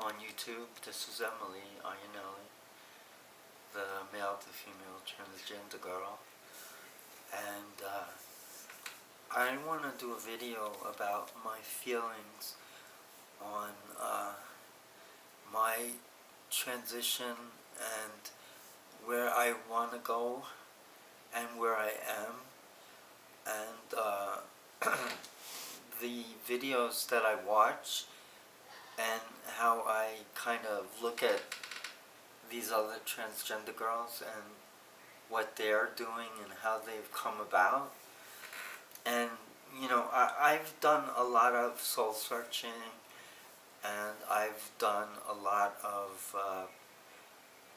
on YouTube. This is Emily Iannielli, the male to female transgender girl. And I want to do a video about my feelings on my transition and where I want to go and where I am. And the videos that I watch and how I kind of look at these other transgender girls and what they're doing and how they've come about. And, you know, I've done a lot of soul searching, and I've done a lot of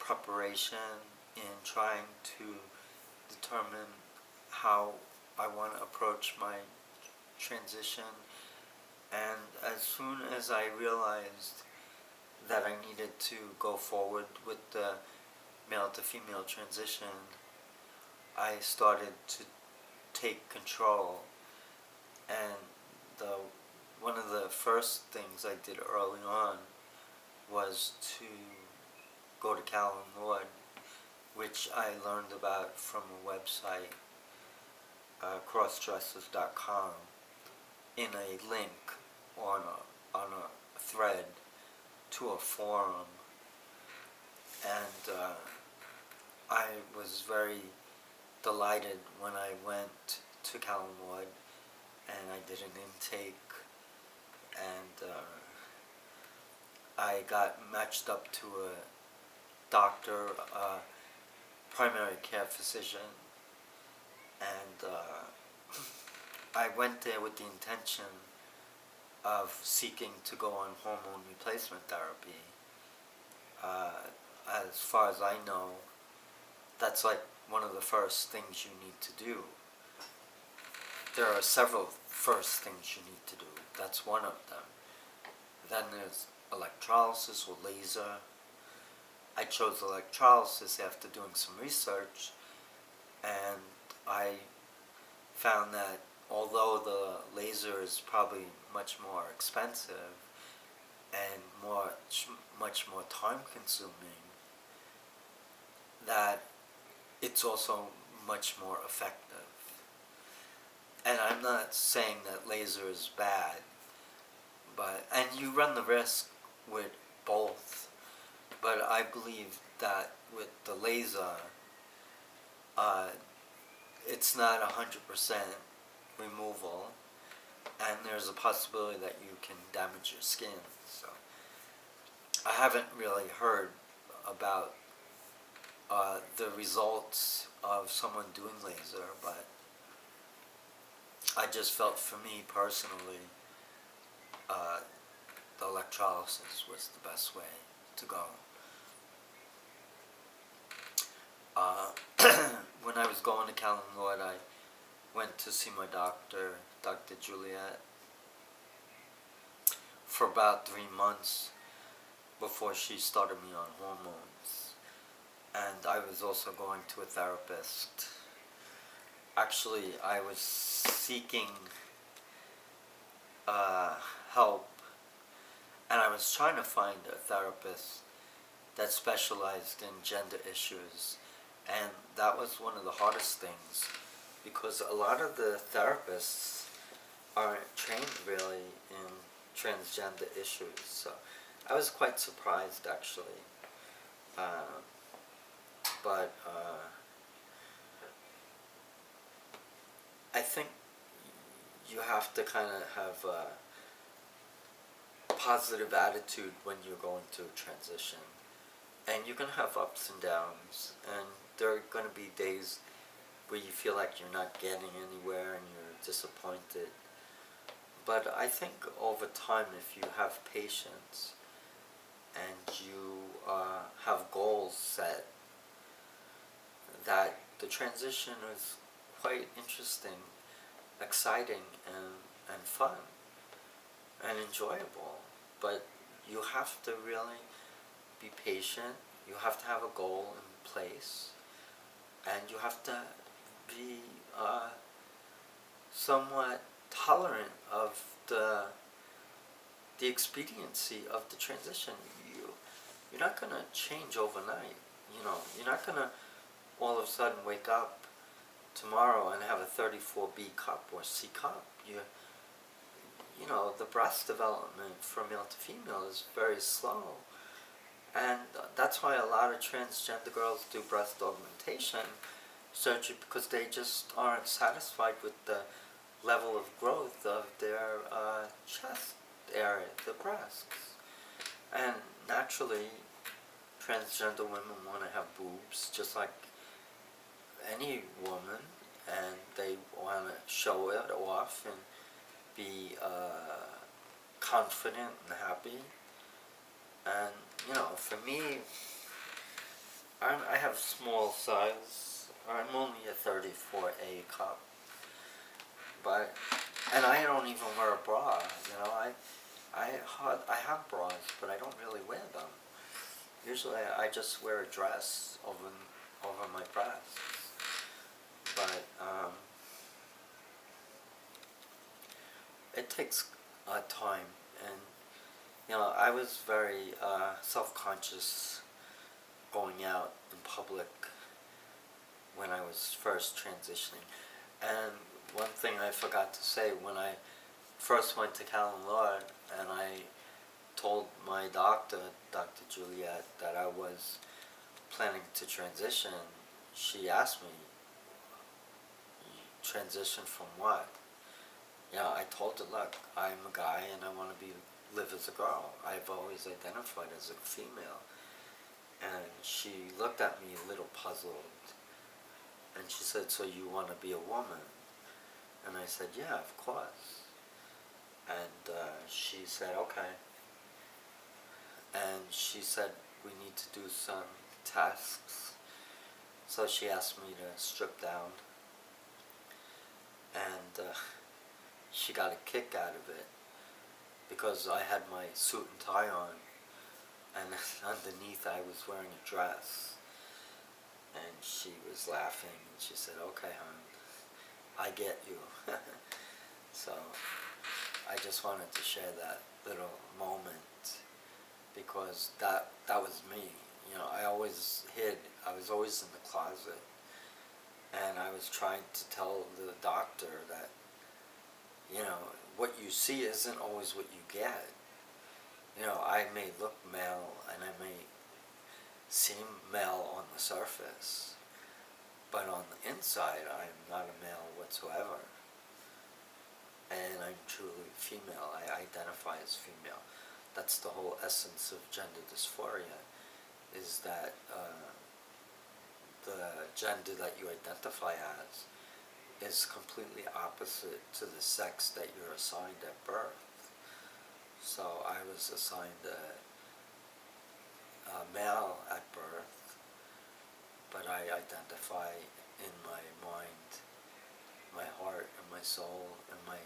preparation in trying to determine how I want to approach my transition. And as soon as I realized that I needed to go forward with the male to female transition, I started to take control. And one of the first things I did early on was to go to Callan Lord, which I learned about from a website, crossdressers.com, in a link on a thread to a forum. And I was very delighted when I went to Callan Lord and I did an intake, and I got matched up to a doctor, a primary care physician, and I went there with the intention of seeking to go on hormone replacement therapy. As far as I know, that's like one of the first things you need to do. There are several first things you need to do. That's one of them. Then there's electrolysis or laser. I chose electrolysis after doing some research, and I found that although the laser is probably much more expensive and much more time consuming, that it's also much more effective. And I'm not saying that laser is bad, and you run the risk with both, but I believe that with the laser, it's not 100% removal, and there's a possibility that you can damage your skin. So I haven't really heard about the results of someone doing laser, but I just felt, for me personally, the electrolysis was the best way to go. When I was going to Callan Lord, I went to see my doctor, Dr. Juliet, for about 3 months before she started me on hormones. And I was also going to a therapist. Actually, I was seeking help, and I was trying to find a therapist that specialized in gender issues, and that was one of the hardest things, because a lot of the therapists aren't trained really in transgender issues. So I was quite surprised, actually. But I think you have to kind of have a positive attitude when you're going through a transition. And you're going to have ups and downs, and there are going to be days where you feel like you're not getting anywhere and you're disappointed. But I think over time, if you have patience and you have goals set, that the transition is quite interesting, exciting, and fun and enjoyable. But you have to really be patient, you have to have a goal in place, and you have to be somewhat tolerant of the the expediency of the transition. You're not going to change overnight. You're not going to all of a sudden wake up tomorrow and have a 34B cup or C cup. The breast development from male to female is very slow. And that's why a lot of transgender girls do breast augmentation surgery, because they just aren't satisfied with the level of growth of their chest area, the breasts. And naturally, transgender women want to have boobs just like any woman, and they want to show it off and be confident and happy. And for me, I have small size. I'm only a 34A cup, and I don't even wear a bra. I have bras, but I don't really wear them. Usually, I just wear a dress over my breasts. But it takes time, and I was very self-conscious going out in public when I was first transitioning. And one thing I forgot to say, when I first went to Cal and Lord and I told my doctor, Dr. Juliet, that I was planning to transition, she asked me, transition from what? I told her, look, I'm a guy and I want to live as a girl. I've always identified as a female. And she looked at me a little puzzled, and she said, so you want to be a woman? And I said, yeah, of course. And she said, okay. And she said, we need to do some tasks. So she asked me to strip down. And she got a kick out of it, because I had my suit and tie on, and underneath I was wearing a dress. And she was laughing, and she said, okay, hon, I get you. So I just wanted to share that little moment, because that was me. I always hid. I was always in the closet. And I was trying to tell the doctor that, what you see isn't always what you get. I may look male and I may seem male on the surface, but on the inside I'm not a male whatsoever. And I'm truly female. I identify as female. That's the whole essence of gender dysphoria, is that the gender that you identify as is completely opposite to the sex that you're assigned at birth. So I was assigned a male at birth, but I identify in my mind, my heart, and my soul, and my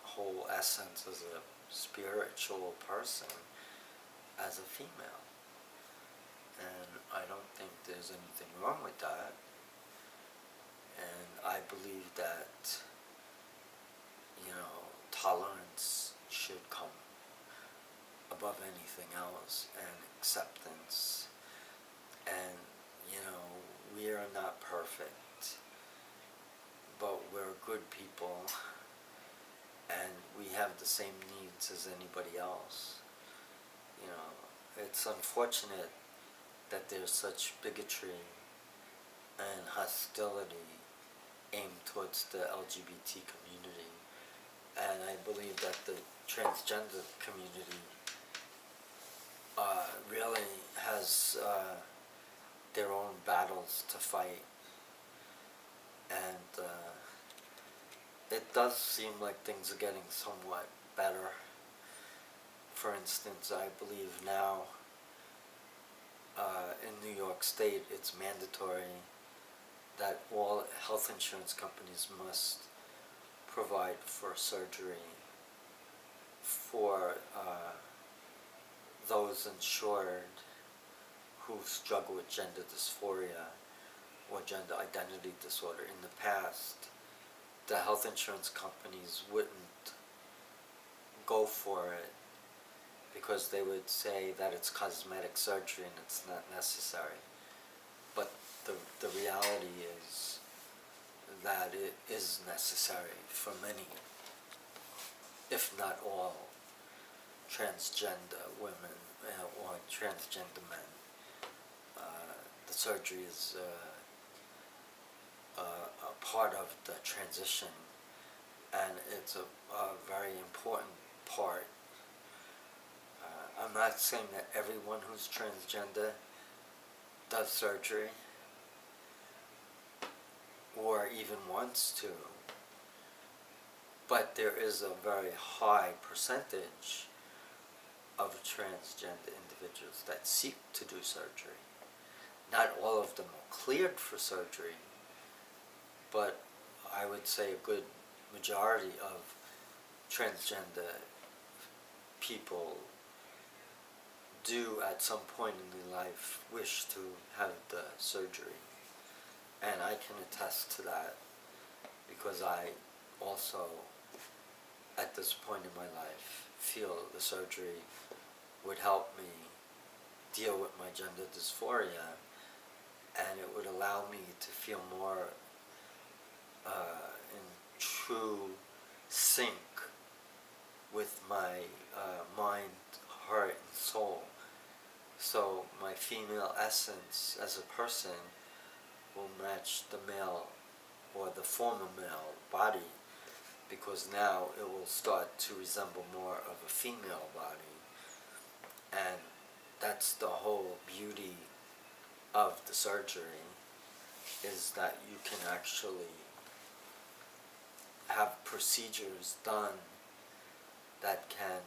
whole essence as a spiritual person as a female. And I don't think there's anything wrong with that. And I believe that, tolerance should come above anything else, and acceptance. And, we are not perfect, but we're good people, and we have the same needs as anybody else. It's unfortunate that there's such bigotry and hostility aimed towards the LGBT community. And I believe that the transgender community really has their own battles to fight. And it does seem like things are getting somewhat better. For instance, I believe now in New York State it's mandatory that all health insurance companies must provide for surgery for those insured who struggle with gender dysphoria or gender identity disorder. In the past, the health insurance companies wouldn't go for it because they would say that it's cosmetic surgery and it's not necessary. But the reality is that it is necessary for many, if not all, transgender women or transgender men. The surgery is a part of the transition, and it's a very important part. I'm not saying that everyone who's transgender does surgery or even wants to, but there is a very high percentage of transgender individuals that seek to do surgery. Not all of them are cleared for surgery, but I would say a good majority of transgender people do at some point in their life wish to have the surgery. And I can attest to that because I also, at this point in my life, feel the surgery would help me deal with my gender dysphoria, and it would allow me to feel more in true sync with my mind, heart, and soul. So my female essence as a person will match the male or the former male body, because now it will start to resemble more of a female body. And that's the whole beauty of the surgery, is that you can actually have procedures done that can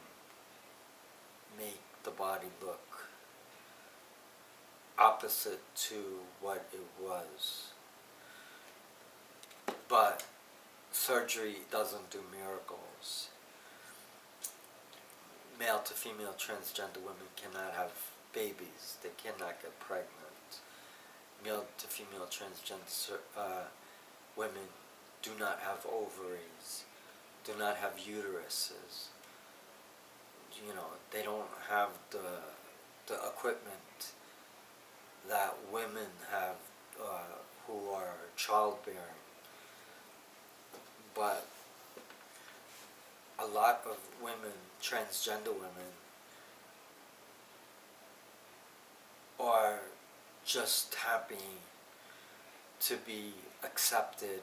make the body look opposite to what it was. But surgery doesn't do miracles. Male to female transgender women cannot have babies. They cannot get pregnant. Male to female transgender women do not have ovaries, do not have uteruses. You know, they don't have the equipment that women have who are childbearing. But a lot of women, transgender women, are just happy to be accepted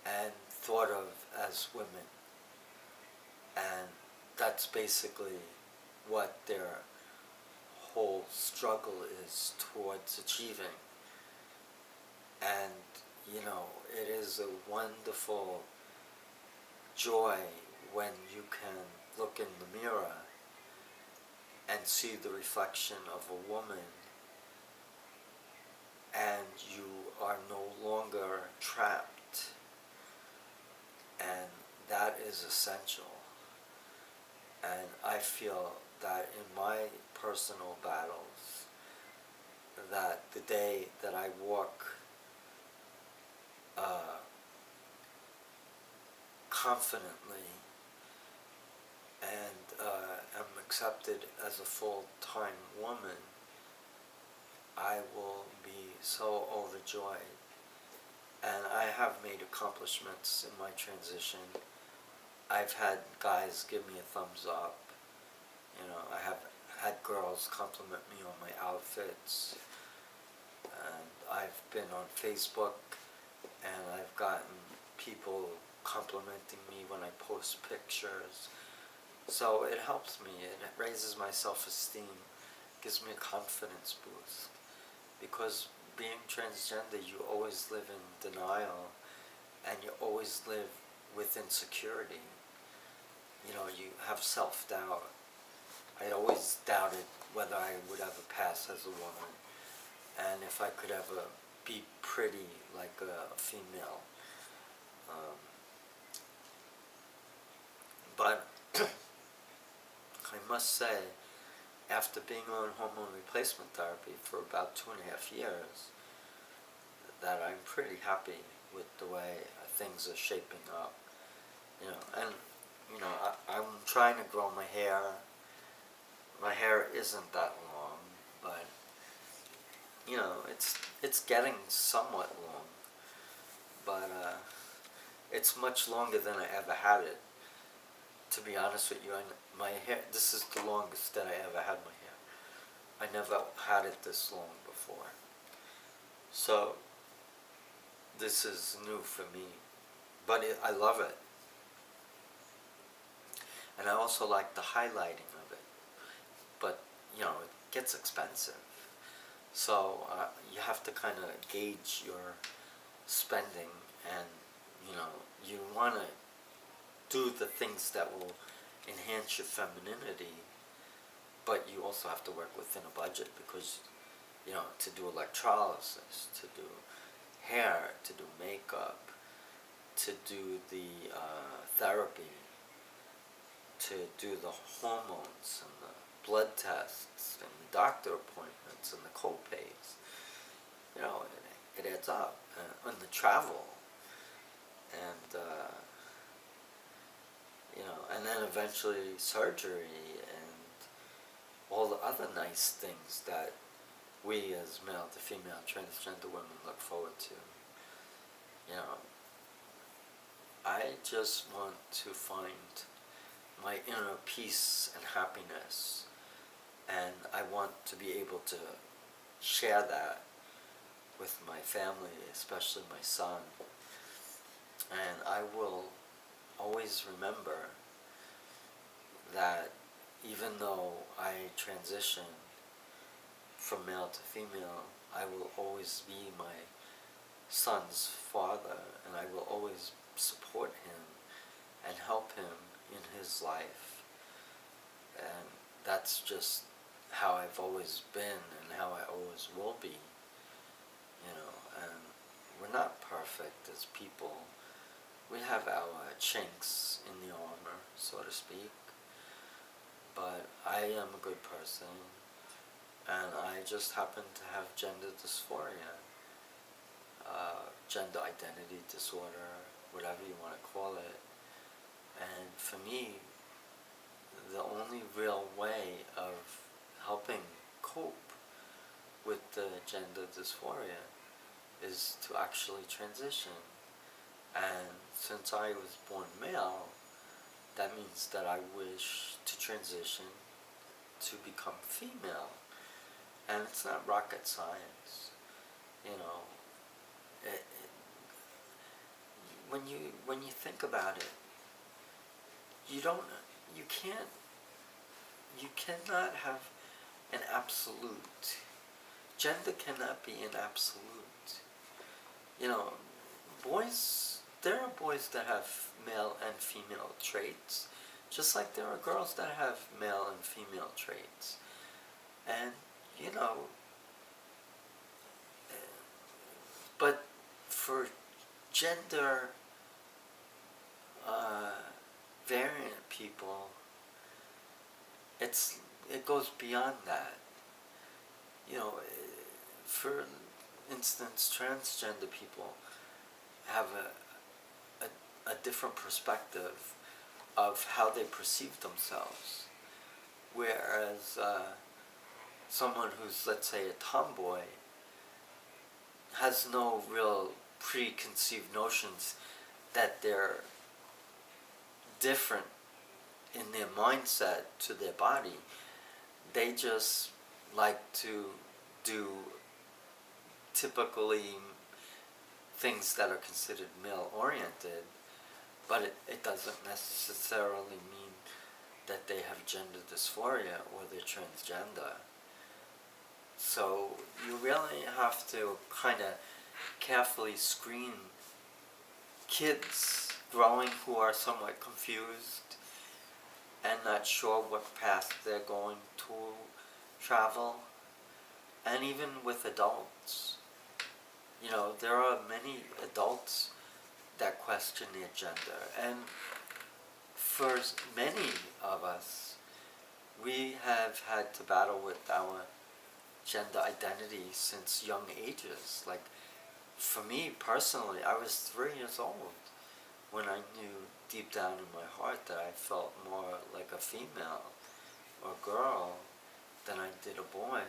and thought of as women. And that's basically what their whole struggle is towards achieving. And, you know, it is a wonderful joy when you can look in the mirror and see the reflection of a woman, and you are no longer trapped. And that is essential. And I feel that in my personal battles, that the day that I walk confidently and am accepted as a full-time woman, I will be so overjoyed. And I have made accomplishments in my transition. I've had guys give me a thumbs up. You know, I have had girls compliment me on my outfits. And I've been on Facebook, and I've gotten people complimenting me when I post pictures. So it helps me, it raises my self-esteem, gives me a confidence boost. Because being transgender, you always live in denial, and you always live with insecurity. You know, you have self-doubt. I always doubted whether I would ever pass as a woman, and if I could ever be pretty like a female. But I must say, after being on hormone replacement therapy for about 2.5 years, that I'm pretty happy with the way things are shaping up. You know, and you know, I'm trying to grow my hair. isn't that long, but you know, it's getting somewhat long, but it's much longer than I ever had it. To be honest with you, my hair, this is the longest that I ever had my hair. I never had it this long before. So this is new for me, but I love it. And I also like the highlighting of it, but you know, it gets expensive. So you have to kind of gauge your spending, and you know, you want to do the things that will enhance your femininity, but you also have to work within a budget, because you know, to do electrolysis, to do hair, to do makeup, to do the therapy, to do the hormones and the blood tests and the doctor appointments and the co-pays, you know, it adds up. And the travel, and you know, and then eventually surgery and all the other nice things that we as male to female transgender women look forward to. You know, I just want to find my inner peace and happiness, and I want to be able to share that with my family, especially my son. And I will always remember that even though I transition from male to female, I will always be my son's father, and I will always support him and help him in his life. And that's just how I've always been and how I always will be, you know. And we're not perfect as people. We have our chinks in the armor, so to speak, but I am a good person, and I just happen to have gender dysphoria, gender identity disorder, whatever you want to call it. And for me, the only real way of helping cope with the gender dysphoria is to actually transition. And since I was born male, that means that I wish to transition to become female. And it's not rocket science, you know. When you think about it, you cannot have an absolute. Gender cannot be an absolute. You know, there are boys that have male and female traits, just like there are girls that have male and female traits. And, you know, but for gender variant people, it goes beyond that. You know, for instance, transgender people have a different perspective of how they perceive themselves, whereas someone who's, let's say, a tomboy has no real preconceived notions that they're different in their mindset to their body. They just like to do typically things that are considered male-oriented, but it doesn't necessarily mean that they have gender dysphoria or they're transgender. So you really have to kind of carefully screen kids growing who are somewhat confused and not sure what path they're going to travel. And even with adults, you know, there are many adults that question their gender. And for many of us, we have had to battle with our gender identity since young ages. Like, for me personally, I was 3 years old when I knew deep down in my heart that I felt more like a female or girl. than I did a boy.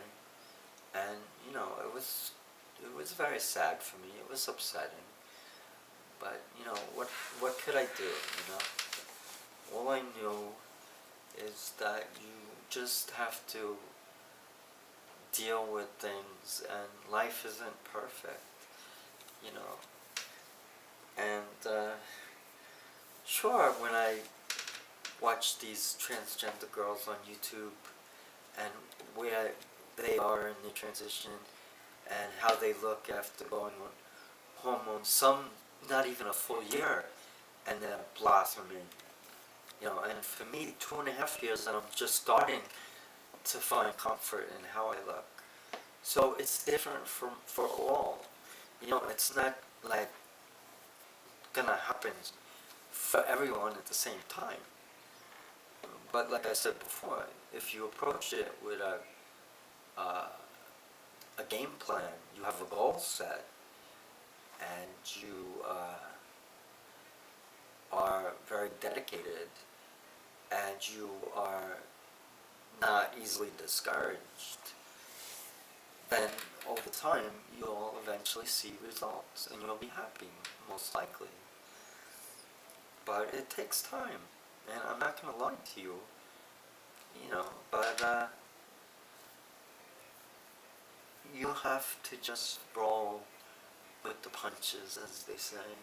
And it was very sad for me. It was upsetting. But what could I do? All I knew is that you just have to deal with things, and life isn't perfect. You know. And sure, when I watch these transgender girls on YouTube and where they are in the transition and how they look after going on hormones, some not even a full year, and they're blossoming. And for me, 2.5 years, and I'm just starting to find comfort in how I look. So it's different for all. It's not like gonna happen for everyone at the same time. But like I said before, if you approach it with a game plan, you have a goal set, and you are very dedicated, and you are not easily discouraged, then over time you'll eventually see results and you'll be happy, most likely. But it takes time, and I'm not going to lie to you, but you have to just roll with the punches, as they say.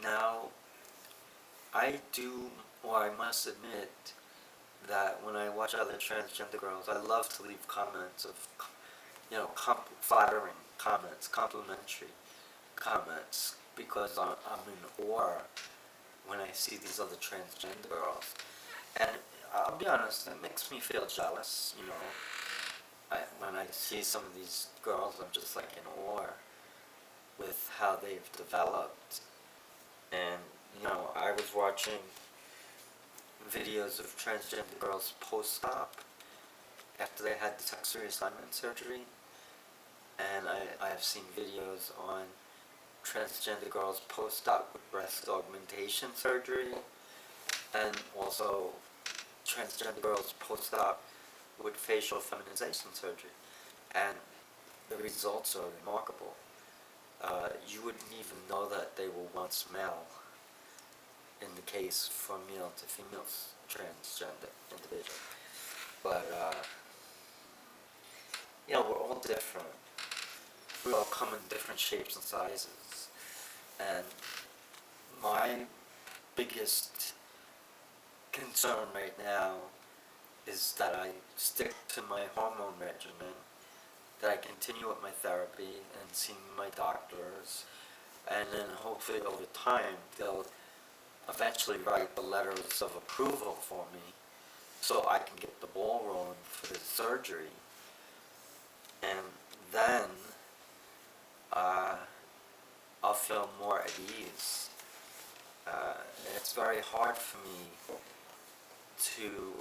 Now, I must admit that when I watch other transgender girls, I love to leave comments of, flattering comments, complimentary comments, because I'm in awe when I see these other transgender girls. And I'll be honest, it makes me feel jealous, when I see some of these girls, I'm just like in awe with how they've developed. And, I was watching videos of transgender girls post-op after they had the sex reassignment surgery, and I have seen videos on transgender girls post-op with breast augmentation surgery, and also transgender girls post-op with facial feminization surgery, and the results are remarkable. You wouldn't even know that they were once male in the case for male to female transgender individual. But, we're all different. We all come in different shapes and sizes. And my biggest concern right now is that I stick to my hormone regimen, that I continue with my therapy and seeing my doctors, and then hopefully over time they'll eventually write the letters of approval for me so I can get the ball rolling for the surgery. And then I'll feel more at ease. It's very hard for me to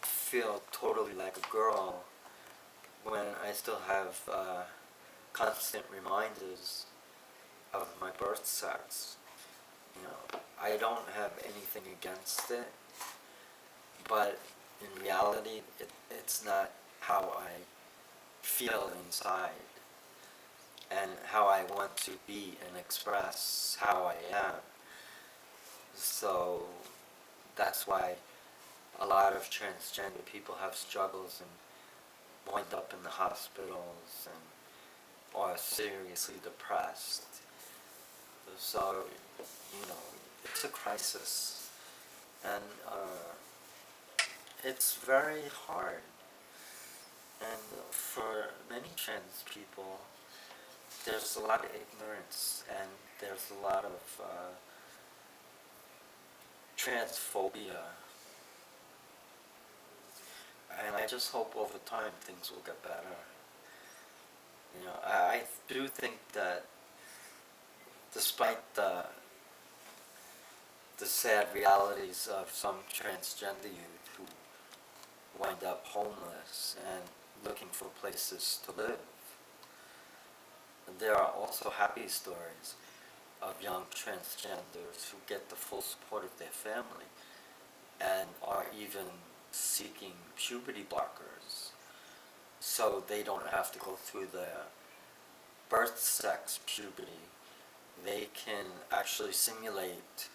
feel totally like a girl when I still have constant reminders of my birth sex. I don't have anything against it, but in reality, it's not how I feel inside and how I want to be and express how I am. So that's why a lot of transgender people have struggles and wind up in the hospitals and are seriously depressed. So, it's a crisis, and it's very hard. And for many trans people, there's a lot of ignorance, and there's a lot of transphobia. And I just hope over time things will get better. I do think that despite the sad realities of some transgender youth who wind up homeless and looking for places to live, there are also happy stories of young transgenders who get the full support of their family and are even seeking puberty blockers so they don't have to go through the birth sex puberty. They can actually simulate